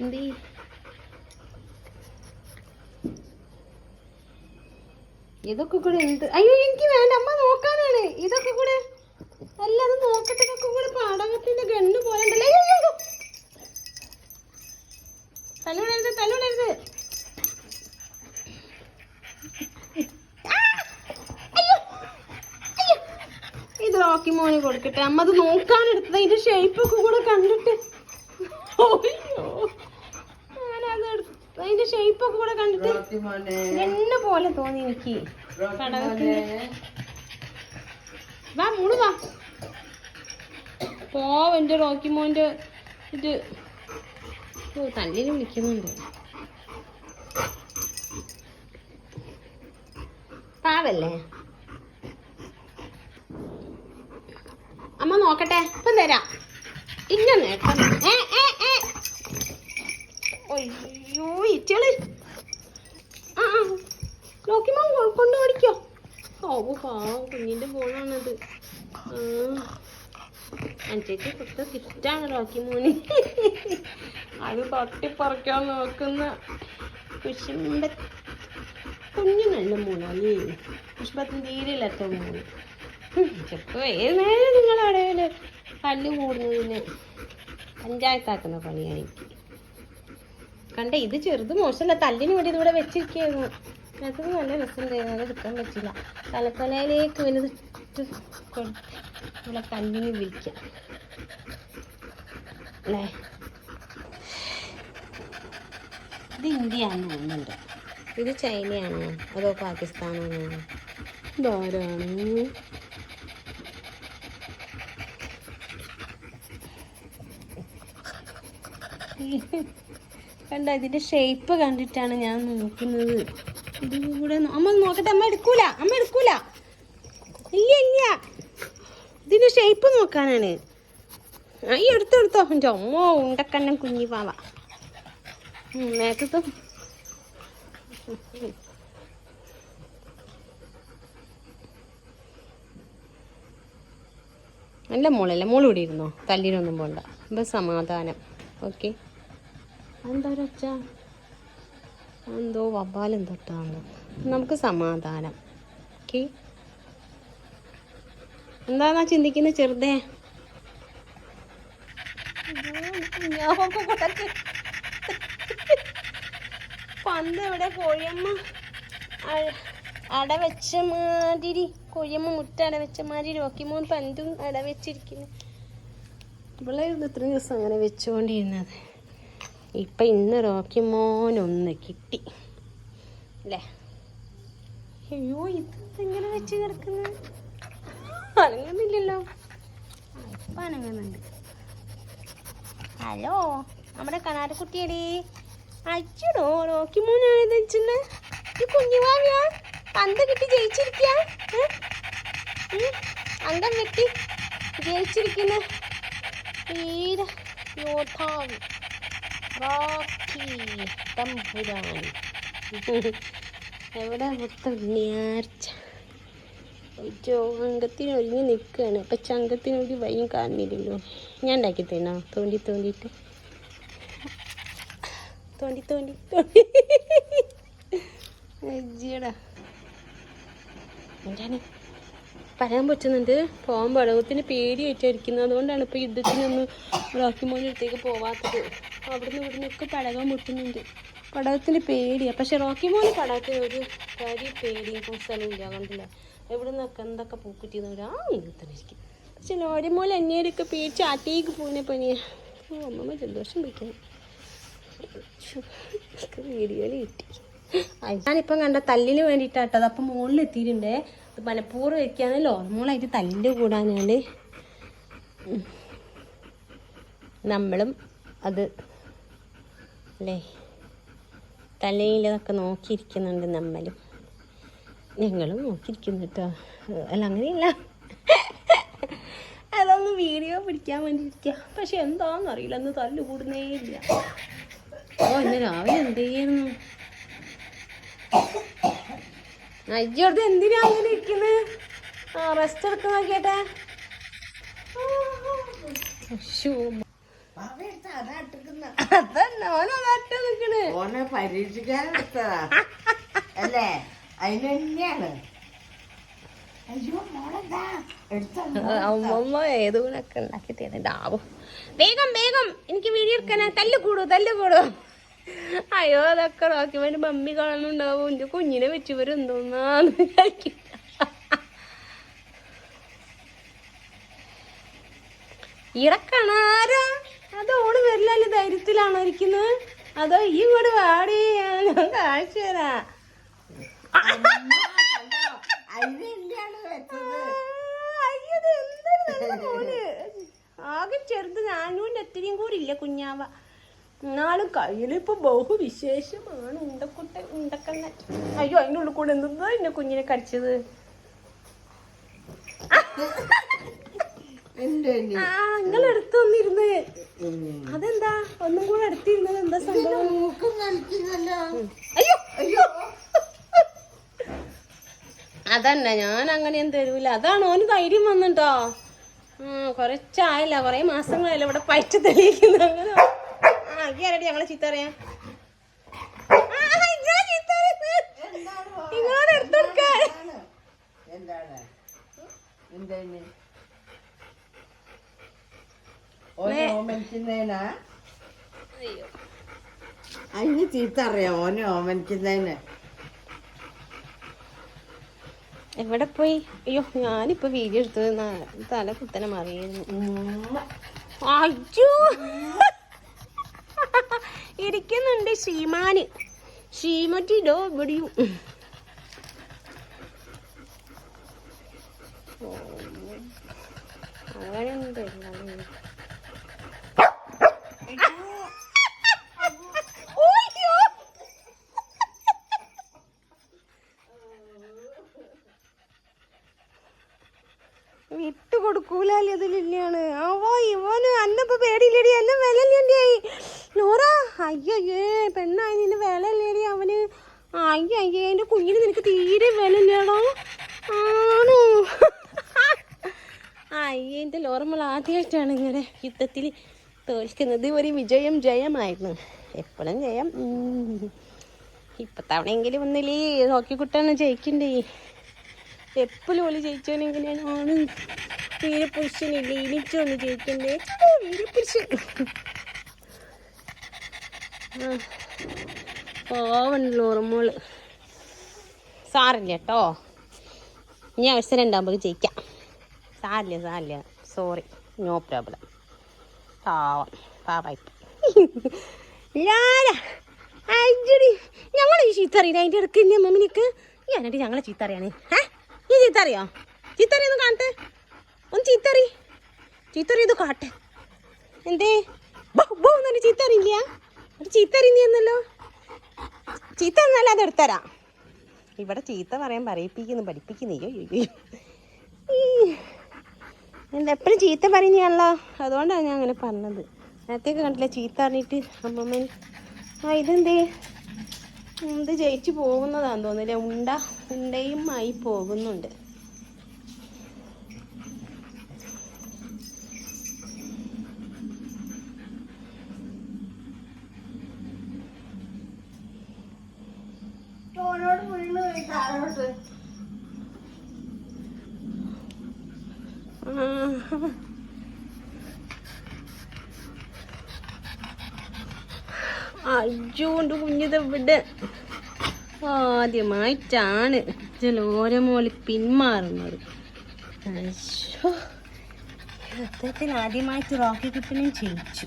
എന്തി ഇതൊക്കെ കൂടെ എന്ത്? അയ്യോ എനിക്ക് വേണ്ട, അമ്മ നോക്കാനാണ്. ഇതൊക്കെ കൂടെ അല്ല, അത് നോക്കട്ടെ. ഇതൊക്കെ കൂടെ പാടകത്തിന്റെ ഗണ്ണ് പോലെ ഉണ്ടല്ലോ. തലവിടരുത്, തലവിടരുത്. ഇത് റോക്കി മോന് കൊടുക്കട്ടെ. അമ്മ അത് നോക്കാനെടുത്തത്. ഇതിന്റെ ഷേപ്പൊക്കെ കൂടെ കണ്ടിട്ട് അതിന്റെ ഷേപ്പൊക്കെ കൂടെ കണ്ടിട്ട് എന്നെ പോലെ തോന്നി എനിക്ക്. വാ മൂട് വാ എന്റെ റോക്കി മോന്റെ ഇത് തല്ലിന് വിളിക്കുന്നുണ്ട്. പാവല്ലേ അമ്മ നോക്കട്ടെ, ഇപ്പം തരാം. ഇല്ല നേട്ടം. അയ്യോ ഇച്ചള് നോക്കിമോ കൊണ്ട് ഓടിക്കോ. ഓ പാവം കുഞ്ഞിന്റെ ഫോണാണത്. അഞ്ചേക്ക് കൊടുത്ത ഗിഫ്റ്റാണ് റോക്കി മോന്. അത് തട്ടിപ്പറിക്കാൻ നോക്കുന്ന കുശുമ്പ കുഞ്ഞു നല്ല മോനല്ലേ. കുശുമ്പത്തിന് തീരെയില്ലാത്ത മോന്. ചിലപ്പോൾ ഏത് നേരം നിങ്ങളവിടെ കല്ല് കൂടുന്നതിന് പഞ്ചായത്താക്കുന്ന പണിയാണ് എനിക്ക്. കണ്ട ഇത് ചെറുത് മോശമല്ല, തല്ലിന് വേണ്ടി ഇതിവിടെ വെച്ചിരിക്കുകയായിരുന്നു. അത് നല്ല രസമുണ്ടായിരുന്നു, അത് എടുക്കാൻ പറ്റില്ല. തലത്തലയിലേക്ക് വലുതിട്ട് ഇവിടെ കല്ലിന് വിളിക്കാം അല്ലേ. ഇത് ഇന്ത്യയാണെന്ന് തോന്നുന്നുണ്ട്. ഇത് ചൈനയാണോ അതോ പാകിസ്ഥാനാണോ? ഇതാരാണ്? കണ്ട ഇതിന്റെ ഷേപ്പ് കണ്ടിട്ടാണ് ഞാൻ നോക്കുന്നത്. ഇത് കൂടെ അമ്മ നോക്കട്ടെ. അമ്മ എടുക്കൂല, അമ്മ എടുക്കൂല. ഇല്ല ഇല്ല, ഇതിന്റെ ഷേപ്പ് നോക്കാനാണ്. ഈ എടുത്തോ എൻ്റെ അമ്മ ഉണ്ടക്കണ്ണം കുഞ്ഞി പാവ. നേരത്തെ നല്ല മോളല്ലേ, മോള് ഇവിടെ ഇരുന്നോ, തല്ലിനൊന്നും പോണ്ട. ഇപ്പം സമാധാനം. ഓക്കെ. എന്താ ഒരൊച്ച? എന്തോ വവ്വാലും തൊട്ടാണ്. നമുക്ക് സമാധാനം. ഓക്കെ. എന്താന്നാ ചിന്തിക്കുന്നത് ചെറുതേ? പന്ത് എവിടെ? കോഴിയമ്മ അടവെച്ച മാതിരി, കോഴിയമ്മ മുട്ട അടവെച്ച മാതിരി റോക്കിമോൻ പന്തും അടവെച്ചിരിക്കുന്നു. ഇവളായിരുന്നു ഇത്രയും ദിവസം അങ്ങനെ വെച്ചുകൊണ്ടിരുന്നത്. ഇപ്പം ഇന്ന് റോക്കിമോനൊന്ന് കിട്ടി അല്ലേ? അയ്യോ ഇതെങ്ങനെ വെച്ച് കിടക്കുന്നത്? അനങ്ങുന്നില്ലല്ലോ. ഇപ്പം അനങ്ങുന്നുണ്ട്. ഹലോ നമ്മുടെ കണാരക്കുട്ടിയടി. അച്ഛടോ റോക്കിമോനാണിത് വെച്ചിട്ട്. ഈ കുഞ്ഞുവാവിയാ പന്ത് കിട്ടി ജയിച്ചിരിക്കുക. അംഗം വെട്ടി ജയിച്ചിരിക്കുന്ന തീരെ യോദ്ധാവ് റോക്കി തമ്പുരാൻ. എവിടെ മൊത്തം നേർച്ച അംഗത്തിന് ഒരുങ്ങി നിൽക്കുകയാണ്. അപ്പം ചങ്കത്തിനൊരു വയ്യും കാണുന്നില്ലല്ലോ. ഞാൻ ഉണ്ടാക്കി തരണോ? തോണ്ടിയിട്ട് തോണ്ടി അജ്ജിയടാ. എന്താണ് പറയാൻ പറ്റുന്നുണ്ട്. പോകാൻ പടവത്തിന് പേടിയായിട്ടായിരിക്കുന്നത്. അതുകൊണ്ടാണ് ഇപ്പോൾ യുദ്ധത്തിനൊന്നും റോക്കിമോൻ്റെ അടുത്തേക്ക് പോവാത്തത്. അവിടുന്ന് ഇവിടുന്നൊക്കെ പടകം മുട്ടുന്നുണ്ട്. പടകത്തിന് പേടിയാണ്. പക്ഷെ റോക്കിമോന് പടകത്തിന് ഒരു കാര്യം പേടിയും സ്ഥലമില്ല. കണ്ടില്ല എവിടെ നിന്നൊക്കെ എന്തൊക്കെ പൂക്കുറ്റിന്ന് യുദ്ധത്തിനിരിക്കും. പക്ഷെ ലോരിമോൾ എന്നേരൊക്കെ പേടിച്ച് ആറ്റേക്ക് പോകുന്ന പണിയാണ്. അമ്മമ്മ ജലദോഷം പിടിക്കണം. വീഡിയോയിൽ കിട്ടി. ഞാനിപ്പം കണ്ട തല്ലിന് വേണ്ടിയിട്ടാട്ടത്. അപ്പം മുകളിൽ എത്തിയിട്ടുണ്ടേ. ഇത് മനഃപൂർവ്വം വെക്കുകയാണ്. ലോർമോളായിട്ട് തല്ലിൻ്റെ കൂടാനാണ്. നമ്മളും അത് അല്ലേ തലയിലതൊക്കെ നോക്കിയിരിക്കുന്നുണ്ട്. ഞങ്ങളും നോക്കിയിരിക്കുന്നു കേട്ടോ. അല്ല അങ്ങനെയല്ല, അതൊന്ന് വീഡിയോ പിടിക്കാൻ വേണ്ടിയിരിക്കുക. പക്ഷെ എന്താണെന്നറിയില്ല, അന്ന് തല്ല് കൂടുന്നേ ഇല്ല. ഇന്ന് രാവിലെ എന്ത് ചെയ്യുന്നു? അജ്ജോടത്ത് എന്തിനാ അങ്ങനെ ഇരിക്കുന്നത്? റെസ്റ്റ് എടുക്കാൻ നോക്കിയേട്ടെ. അതന്നെ ഓനോട്ട് നിക്കണ്. ഓനെ പരീക്ഷിക്കാനെടുത്തതാ അല്ലേ? അതിന് തന്നെയാണ്. അമ്മമ്മ ഏത് ഗുണൊക്കെ ഉണ്ടാക്കി തരുന്നുണ്ടാവും. വേഗം വേഗം എനിക്ക് വീഡിയോ എടുക്കാനാ. തല്ലുകൂടൂ. അയ്യോ അതൊക്കെ നോക്കി വേണ്ടി മമ്മി കാണുന്നുണ്ടാവും. എന്റെ കുഞ്ഞിനെ വെച്ചവരെന്തോന്നാന്ന് വിചാരിക്കും. ഇടക്കണാരാ? അത് ഓള് വരില്ലല്ലോ ധൈര്യത്തിലാണോ ഇരിക്കുന്നത്? അതോ ഈ കൂടെ വാടി ഞാൻ കാണിച്ചു തരാ. ആകെ ചെറുത് നാനൂന്റെ അത്രയും കൂടി ഇല്ല കുഞ്ഞാവ. എന്നാലും കയ്യിലിപ്പോ ബഹുവിശേഷമാണ്. ഉണ്ടക്കണ്ണ. അയ്യോ അതിൻ്റെ ഉള്ളിൽ കൂടെ എന്താ എന്നെ കുഞ്ഞിനെ കടിച്ചത്? നിങ്ങളെടുത്ത് വന്നിരുന്ന് അതെന്താ? ഒന്നും കൂടെ അടുത്തിരുന്നത് എന്താ സംഭവം? അയ്യോ അയ്യോ അതന്നെ ഞാൻ അങ്ങനെയൊന്നും തരൂല. അതാണ് ഓന് ധൈര്യം വന്നിട്ടോ. കുറച്ചായില്ല, കൊറേ മാസങ്ങളായല്ലോ ഇവിടെ പയറ്റ് തെളിയിക്കുന്നത്. അങ്ങനെ ആക്കിയാരടി ഞങ്ങളെ ചീത്ത അറിയാൻ. നിങ്ങളോട് എടുത്തെടുക്കാൻ അതിന് ചീത്ത അറിയാം. ഓനെ ഓമനിക്കുന്നതിന് എവിടെ പോയി? അയ്യോ ഞാനിപ്പോ വീഡിയോ എടുത്തത് തല കുത്തനെ മറിയായിരുന്നു. അയ്യോ ഇരിക്കുന്നുണ്ട് ശ്രീമതിടോ ഇവിടെയും. അങ്ങനെയൊന്നും തരില്ല. വിട്ട് കൊടുക്കൂലല്ലേ അതിലാണ്. ഇവന് അന്നപ്പോ പേടിയില്ലേടി, എല്ലാം വിലല്ലേണ്ടിയായി നോറ. അയ്യേ പെണ്ണായി നിന്റെ വിലല്ലേടി അവന്. അയ്യേ എന്റെ കുഞ്ഞിന് നിനക്ക് തീരെ വിലല്ലേടോ. ആണോ? അയ്യേ എന്റെ ലോറമ്മൾ ആദ്യമായിട്ടാണ് ഇങ്ങനെ യുദ്ധത്തിൽ തോൽക്കുന്നത്. ഒരു ജയമായിരുന്നു. എപ്പോഴും ജയം. ഇപ്പൊ തവണയെങ്കിലും ഒന്നില്ലേ നോക്കിക്കുട്ടാണ് ജയിക്കണ്ടേ. എപ്പോഴും ഓല് ജയിച്ചോനെങ്ങനെയാണ്? വീരപുരുഷനില്ലേ എനിക്കൊന്ന് ജയിക്കണ്ടേ? വീരപുരുഷൻ പോവണല്ലോ ഓർമ്മോള്. സാറില്ല കേട്ടോ, ഇനി അവസരം ഉണ്ടാകുമ്പോൾ ജയിക്കാം. സാരില്ല സോറി, നോ പ്രോബ്ലം. പാവായി ഞങ്ങൾ ഈ ചീത്ത അറിയില്ല. അതിൻ്റെ ഇടയ്ക്ക് ഇല്ലേ മമ്മിനിക്ക് ഞാനായിട്ട് ഞങ്ങളെ ചീത്ത അറിയാണ്. നീ ചീത്ത അറിയോ? ചീത്തറിയൊന്ന് കാണട്ടെ. ഒന്ന് ചീത്തറി ഇത് കാട്ടെ. എന്തേ ബോന്നെ ചീത്ത അറിയില്ല? അത് ചീത്ത അറിയുന്നല്ലോ. ചീത്ത അറിഞ്ഞാൽ അത് എടുത്തരാ. ഇവിടെ ചീത്ത പറയാൻ പഠിപ്പിക്കുന്നയ്യോ. എപ്പോഴും ചീത്ത പറയുന്നതാണല്ലോ, അതുകൊണ്ടാണ് ഞാൻ അങ്ങനെ പറഞ്ഞത്. നേരത്തേക്ക് കണ്ടില്ല ചീത്ത അറിഞ്ഞിട്ട് അമ്മമ്മ. ഇതെന്തേ ഇത് ജയിച്ചു പോകുന്നതാന്ന് തോന്നില്ല. ഉണ്ടയും ആയി പോകുന്നുണ്ട്. അയ്യോണ്ട് കുഞ്ഞിത് ഇവിടെ ആദ്യമായിട്ടാണ് ജലോരമോല് പിന്മാറുന്നത്. യുദ്ധത്തിൽ ആദ്യമായിട്ട് റോക്കി കിട്ടണേം ജയിച്ചു.